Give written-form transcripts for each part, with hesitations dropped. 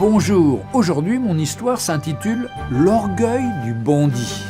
Bonjour, aujourd'hui mon histoire s'intitule « L'orgueil du bandit ».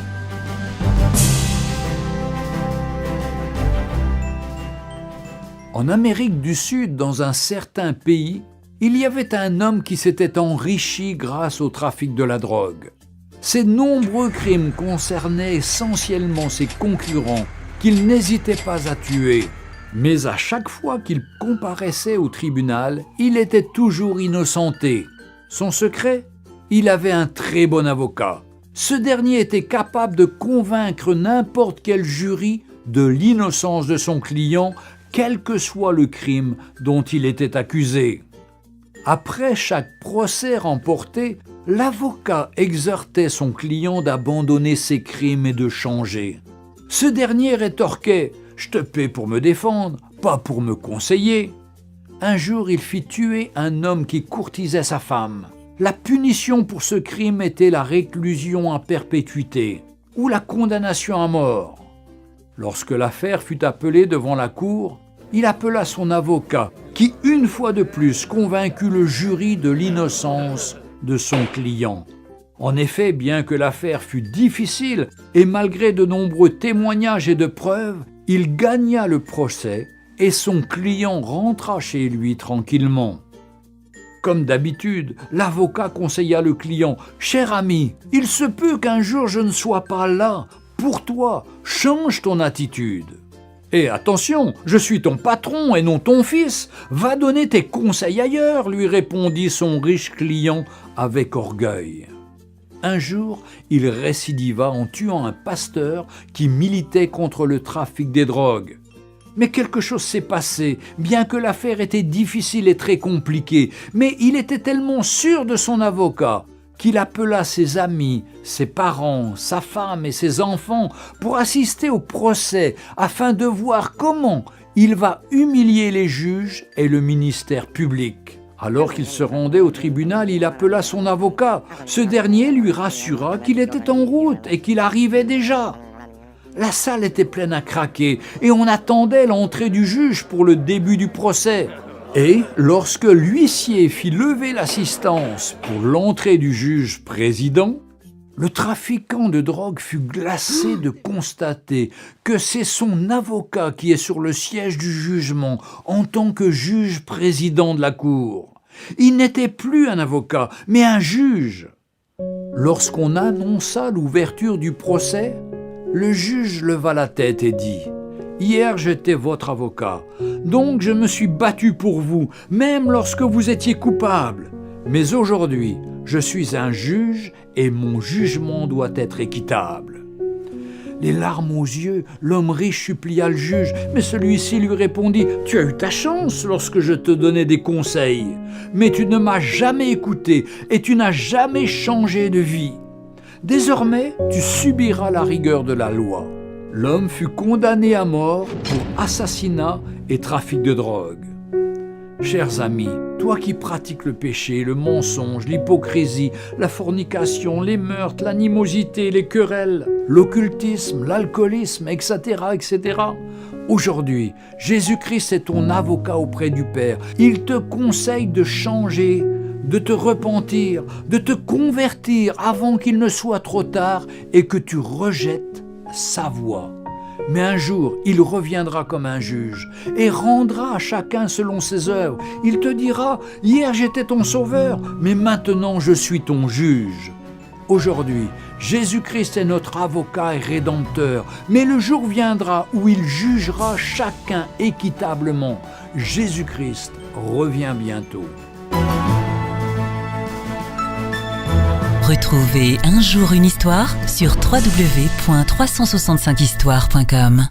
En Amérique du Sud, dans un certain pays, il y avait un homme qui s'était enrichi grâce au trafic de la drogue. Ses nombreux crimes concernaient essentiellement ses concurrents qu'il n'hésitait pas à tuer. Mais à chaque fois qu'il comparaissait au tribunal, il était toujours innocenté. Son secret ? Il avait un très bon avocat. Ce dernier était capable de convaincre n'importe quel jury de l'innocence de son client, quel que soit le crime dont il était accusé. Après chaque procès remporté, l'avocat exhortait son client d'abandonner ses crimes et de changer. Ce dernier rétorquait « Je te paie pour me défendre, pas pour me conseiller ». Un jour, il fit tuer un homme qui courtisait sa femme. La punition pour ce crime était la réclusion à perpétuité ou la condamnation à mort. Lorsque l'affaire fut appelée devant la cour, il appela son avocat qui, une fois de plus, convaincut le jury de l'innocence de son client. En effet, bien que l'affaire fût difficile et malgré de nombreux témoignages et de preuves, il gagna le procès et son client rentra chez lui tranquillement. Comme d'habitude, l'avocat conseilla le client « Cher ami, il se peut qu'un jour je ne sois pas là. Pour toi, change ton attitude. Et attention, je suis ton patron et non ton fils. Va donner tes conseils ailleurs, lui répondit son riche client avec orgueil. Un jour, il récidiva en tuant un pasteur qui militait contre le trafic des drogues. Mais quelque chose s'est passé, bien que l'affaire était difficile et très compliquée. Mais il était tellement sûr de son avocat qu'il appela ses amis, ses parents, sa femme et ses enfants pour assister au procès afin de voir comment il va humilier les juges et le ministère public. Alors qu'il se rendait au tribunal, il appela son avocat. Ce dernier lui rassura qu'il était en route et qu'il arrivait déjà. La salle était pleine à craquer et on attendait l'entrée du juge pour le début du procès. Et lorsque l'huissier fit lever l'assistance pour l'entrée du juge président, le trafiquant de drogue fut glacé de constater que c'est son avocat qui est sur le siège du jugement en tant que juge président de la cour. Il n'était plus un avocat, mais un juge. Lorsqu'on annonça l'ouverture du procès, le juge leva la tête et dit « Hier, j'étais votre avocat, donc je me suis battu pour vous, même lorsque vous étiez coupable. Mais aujourd'hui, je suis un juge et mon jugement doit être équitable. » Les larmes aux yeux, l'homme riche supplia le juge, mais celui-ci lui répondit « Tu as eu ta chance lorsque je te donnais des conseils, mais tu ne m'as jamais écouté et tu n'as jamais changé de vie. Désormais, tu subiras la rigueur de la loi. » L'homme fut condamné à mort pour assassinat et trafic de drogue. Chers amis, toi qui pratiques le péché, le mensonge, l'hypocrisie, la fornication, les meurtres, l'animosité, les querelles, l'occultisme, l'alcoolisme, etc., etc., aujourd'hui, Jésus-Christ est ton avocat auprès du Père. Il te conseille de changer, de te repentir, de te convertir avant qu'il ne soit trop tard et que tu rejettes sa voix. Mais un jour, il reviendra comme un juge et rendra à chacun selon ses œuvres. Il te dira « Hier j'étais ton sauveur, mais maintenant je suis ton juge. » Aujourd'hui, Jésus-Christ est notre avocat et rédempteur, mais le jour viendra où il jugera chacun équitablement. Jésus-Christ revient bientôt. Retrouvez Un jour une histoire sur www.365histoire.com.